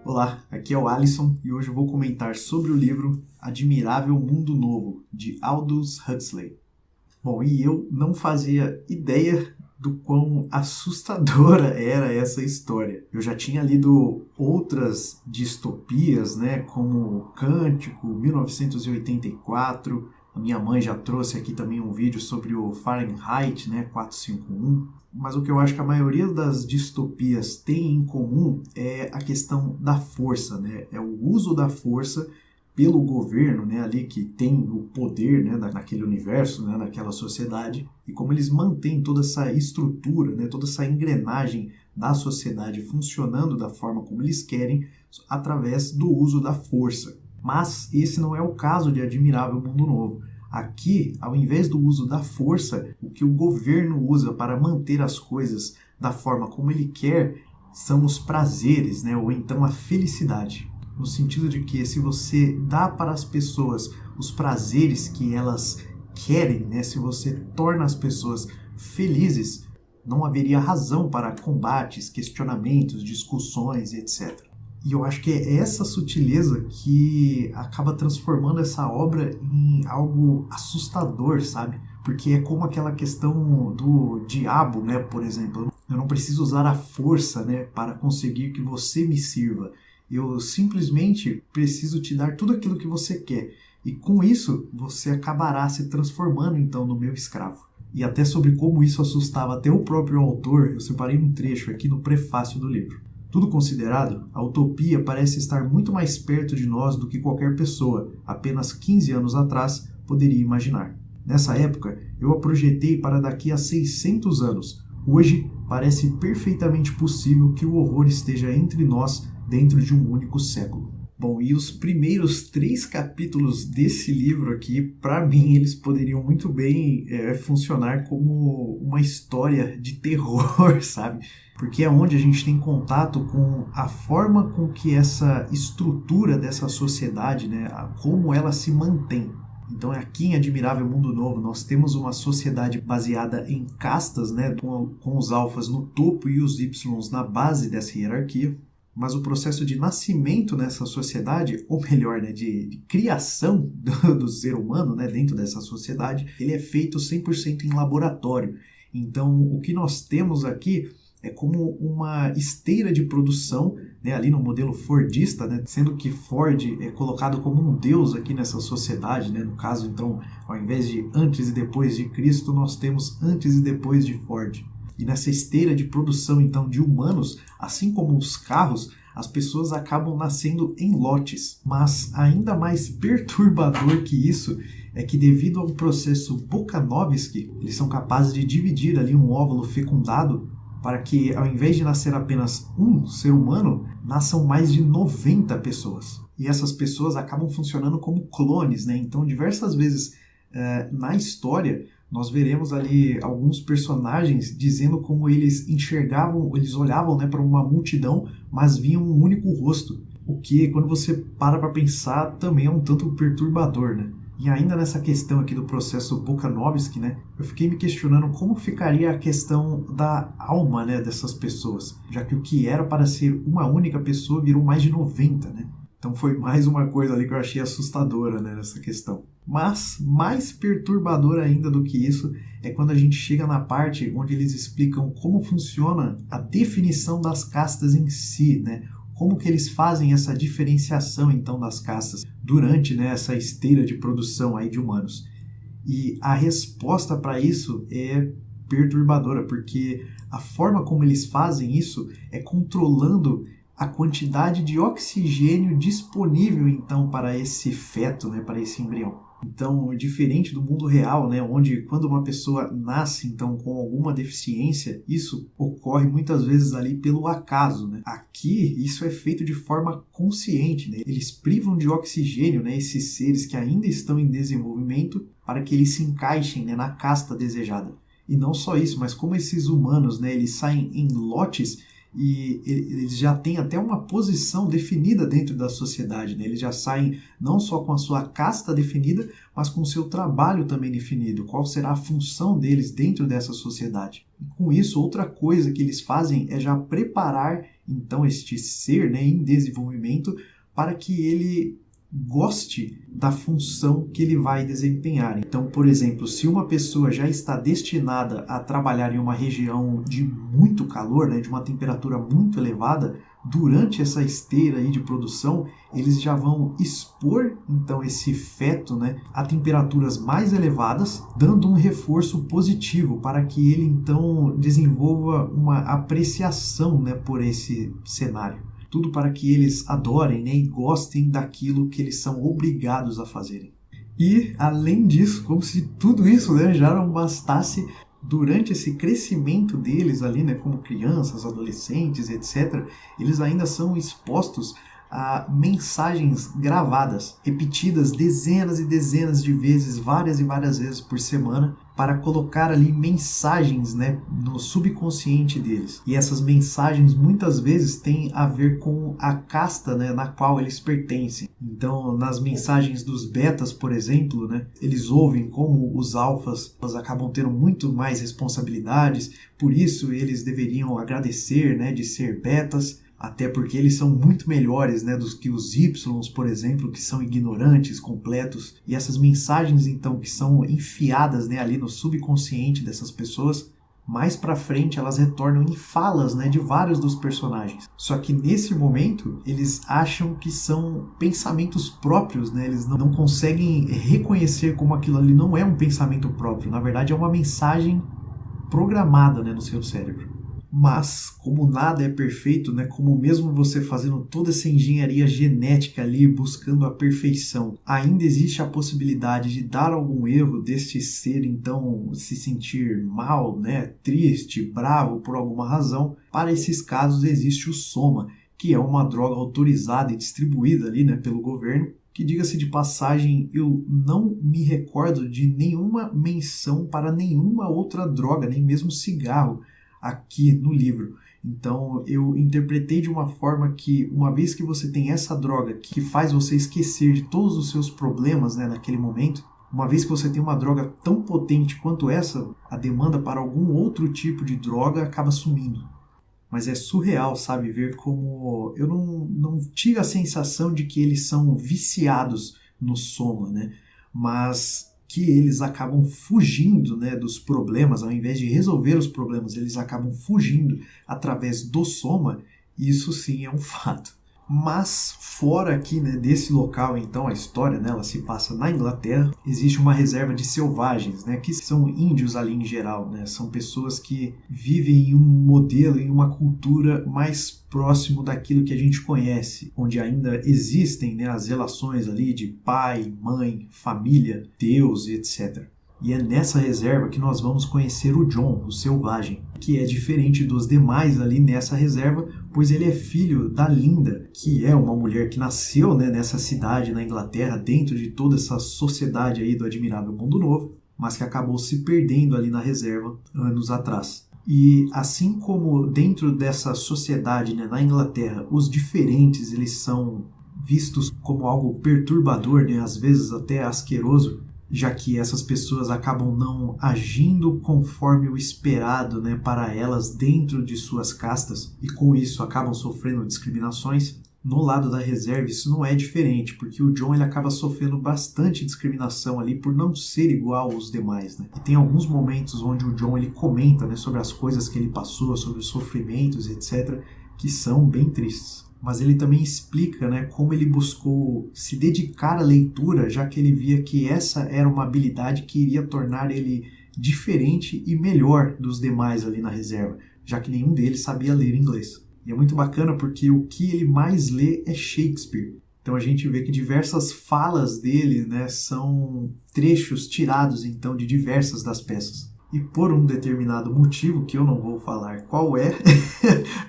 Olá, aqui é o Alisson e hoje eu vou comentar sobre o livro Admirável Mundo Novo, de Aldous Huxley. Bom, e eu não fazia ideia do quão assustadora era essa história. Eu já tinha lido outras distopias, né, como Cântico, 1984. A minha mãe já trouxe aqui também um vídeo sobre o Fahrenheit, né, 451. Mas o que eu acho que a maioria das distopias tem em comum é a questão da força, né? É o uso da força pelo governo, né, ali que tem o poder, né, naquele universo, né, naquela sociedade, e como eles mantêm toda essa estrutura, né, toda essa engrenagem da sociedade funcionando da forma como eles querem, através do uso da força. Mas esse não é o caso de Admirável Mundo Novo. Aqui, ao invés do uso da força, o que o governo usa para manter as coisas da forma como ele quer são os prazeres, né, ou então a felicidade. No sentido de que se você dá para as pessoas os prazeres que elas querem, né, se você torna as pessoas felizes, não haveria razão para combates, questionamentos, discussões, etc. E eu acho que é essa sutileza que acaba transformando essa obra em algo assustador, sabe? Porque é como aquela questão do diabo, né, por exemplo. Eu não preciso usar a força, né, para conseguir que você me sirva. Eu simplesmente preciso te dar tudo aquilo que você quer. E com isso, você acabará se transformando, então, no meu escravo. E até sobre como isso assustava até o próprio autor, eu separei um trecho aqui no prefácio do livro. Tudo considerado, a utopia parece estar muito mais perto de nós do que qualquer pessoa, apenas 15 anos atrás, poderia imaginar. Nessa época, eu a projetei para daqui a 600 anos. Hoje, parece perfeitamente possível que o horror esteja entre nós dentro de um único século. Bom, e os primeiros 3 capítulos desse livro aqui, para mim, eles poderiam muito bem funcionar como uma história de terror, sabe? Porque é onde a gente tem contato com a forma com que essa estrutura dessa sociedade, né, como ela se mantém. Então, aqui em Admirável Mundo Novo, nós temos uma sociedade baseada em castas, né, com os alfas no topo e os ys na base dessa hierarquia. Mas o processo de nascimento nessa sociedade, ou melhor, né, de criação do ser humano, né, dentro dessa sociedade, ele é feito 100% em laboratório. Então, o que nós temos aqui é como uma esteira de produção, né, ali no modelo fordista, né, sendo que Ford é colocado como um deus aqui nessa sociedade, né, no caso, então, ao invés de antes e depois de Cristo, nós temos antes e depois de Ford. E nessa esteira de produção, então, de humanos, assim como os carros, as pessoas acabam nascendo em lotes. Mas ainda mais perturbador que isso é que, devido a um processo Bokanovsky, eles são capazes de dividir ali um óvulo fecundado para que, ao invés de nascer apenas um ser humano, nasçam mais de 90 pessoas. E essas pessoas acabam funcionando como clones, né? Então, diversas vezes na história, nós veremos ali alguns personagens dizendo como eles enxergavam, eles olhavam, né, para uma multidão, mas viam um único rosto. O que, quando você para pensar, também é um tanto perturbador, né? E ainda nessa questão aqui do processo Bokanovsky, né, eu fiquei me questionando como ficaria a questão da alma, né, dessas pessoas, já que o que era para ser uma única pessoa virou mais de 90, né? Então foi mais uma coisa ali que eu achei assustadora, né, nessa questão. Mas mais perturbador ainda do que isso é quando a gente chega na parte onde eles explicam como funciona a definição das castas em si, né? Como que eles fazem essa diferenciação então das castas durante, né, essa esteira de produção aí de humanos. E a resposta para isso é perturbadora, porque a forma como eles fazem isso é controlando a quantidade de oxigênio disponível então para esse feto, né, para esse embrião. Então, diferente do mundo real, né, onde quando uma pessoa nasce então com alguma deficiência, isso ocorre muitas vezes ali pelo acaso, né? Aqui isso é feito de forma consciente, né? Eles privam de oxigênio, né, esses seres que ainda estão em desenvolvimento para que eles se encaixem, né, na casta desejada. E não só isso, mas como esses humanos, né, eles saem em lotes e eles já têm até uma posição definida dentro da sociedade, né? Eles já saem não só com a sua casta definida, mas com o seu trabalho também definido, qual será a função deles dentro dessa sociedade. E com isso, outra coisa que eles fazem é já preparar então este ser, né, em desenvolvimento para que ele goste da função que ele vai desempenhar. Então, por exemplo, se uma pessoa já está destinada a trabalhar em uma região de muito calor, né, de uma temperatura muito elevada, durante essa esteira aí de produção, eles já vão expor então esse feto, né, a temperaturas mais elevadas, dando um reforço positivo para que ele então desenvolva uma apreciação, né, por esse cenário. Tudo para que eles adorem, né, e gostem daquilo que eles são obrigados a fazerem. E, além disso, como se tudo isso, né, já não bastasse, durante esse crescimento deles ali, né, como crianças, adolescentes, etc., eles ainda são expostos a mensagens gravadas, repetidas dezenas e dezenas de vezes, várias e várias vezes por semana, para colocar ali mensagens, né, no subconsciente deles. E essas mensagens muitas vezes têm a ver com a casta, né, na qual eles pertencem. Então, nas mensagens dos betas, por exemplo, né, eles ouvem como os alfas acabam tendo muito mais responsabilidades, por isso eles deveriam agradecer, né, de ser betas, até porque eles são muito melhores, né, do que os Ys, por exemplo, que são ignorantes, completos. E essas mensagens, então, que são enfiadas, né, ali no subconsciente dessas pessoas, mais pra frente elas retornam em falas, né, de vários dos personagens. Só que nesse momento eles acham que são pensamentos próprios, né, eles não conseguem reconhecer como aquilo ali não é um pensamento próprio. Na verdade é uma mensagem programada, né, no seu cérebro. Mas, como nada é perfeito, né, como mesmo você fazendo toda essa engenharia genética ali, buscando a perfeição, ainda existe a possibilidade de dar algum erro deste ser, então, se sentir mal, né, triste, bravo por alguma razão. Para esses casos existe o Soma, que é uma droga autorizada e distribuída ali, né, pelo governo, que, diga-se de passagem, eu não me recordo de nenhuma menção para nenhuma outra droga, nem mesmo cigarro, aqui no livro. Então eu interpretei de uma forma que, uma vez que você tem essa droga que faz você esquecer de todos os seus problemas, né, naquele momento, uma vez que você tem uma droga tão potente quanto essa, a demanda para algum outro tipo de droga acaba sumindo. Mas é surreal, sabe, ver como eu não tive a sensação de que eles são viciados no Soma, né? Mas que eles acabam fugindo, né, dos problemas, ao invés de resolver os problemas, eles acabam fugindo através do Soma. Isso sim é um fato. Mas fora aqui, né, desse local, então a história, né, ela se passa na Inglaterra. Existe uma reserva de selvagens, né, que são índios ali em geral, né, são pessoas que vivem em um modelo, em uma cultura mais próximo daquilo que a gente conhece, onde ainda existem, né, as relações ali de pai, mãe, família, Deus, etc. E é nessa reserva que nós vamos conhecer o John, o selvagem, que é diferente dos demais ali nessa reserva, pois ele é filho da Linda, que é uma mulher que nasceu, né, nessa cidade na Inglaterra, dentro de toda essa sociedade aí do Admirável Mundo Novo, mas que acabou se perdendo ali na reserva anos atrás. E assim como dentro dessa sociedade, né, na Inglaterra, os diferentes eles são vistos como algo perturbador, né, às vezes até asqueroso, já que essas pessoas acabam não agindo conforme o esperado, né, para elas dentro de suas castas, e com isso acabam sofrendo discriminações. No lado da reserva isso não é diferente, porque o John ele acaba sofrendo bastante discriminação ali por não ser igual aos demais, né? E tem alguns momentos onde o John ele comenta, né, sobre as coisas que ele passou, sobre os sofrimentos, etc., que são bem tristes. Mas ele também explica, né, como ele buscou se dedicar à leitura, já que ele via que essa era uma habilidade que iria tornar ele diferente e melhor dos demais ali na reserva, já que nenhum deles sabia ler inglês. E é muito bacana porque o que ele mais lê é Shakespeare. Então a gente vê que diversas falas dele, né, são trechos tirados então de diversas das peças. E por um determinado motivo, que eu não vou falar qual é,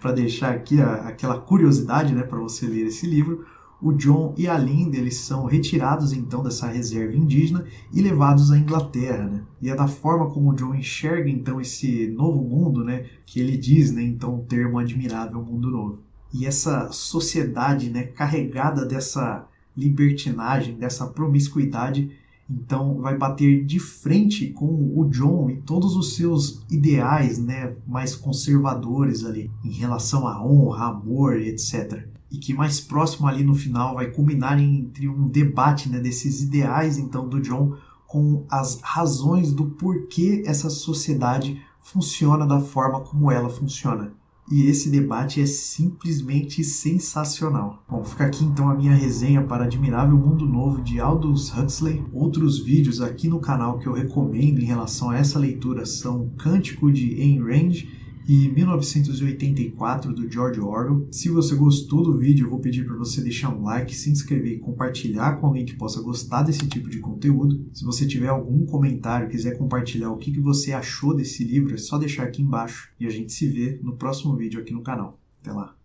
para deixar aqui aquela curiosidade, né, para você ler esse livro, o John e a Linda eles são retirados então dessa reserva indígena e levados à Inglaterra, né? E é da forma como o John enxerga então esse novo mundo, né, que ele diz, né, então o termo Admirável Mundo Novo. E essa sociedade, né, carregada dessa libertinagem, dessa promiscuidade, Então vai bater de frente com o Jon e todos os seus ideais, né, mais conservadores ali em relação à honra, amor, etc. E que mais próximo ali no final vai culminar entre um debate, né, desses ideais então do Jon com as razões do porquê essa sociedade funciona da forma como ela funciona. E esse debate é simplesmente sensacional. Bom, fica aqui então a minha resenha para Admirável Mundo Novo de Aldous Huxley. Outros vídeos aqui no canal que eu recomendo em relação a essa leitura são Cântico de Ayn Rand e 1984 do George Orwell. Se você gostou do vídeo, eu vou pedir para você deixar um like, se inscrever e compartilhar com alguém que possa gostar desse tipo de conteúdo. Se você tiver algum comentário, quiser compartilhar o que você achou desse livro, é só deixar aqui embaixo e a gente se vê no próximo vídeo aqui no canal. Até lá!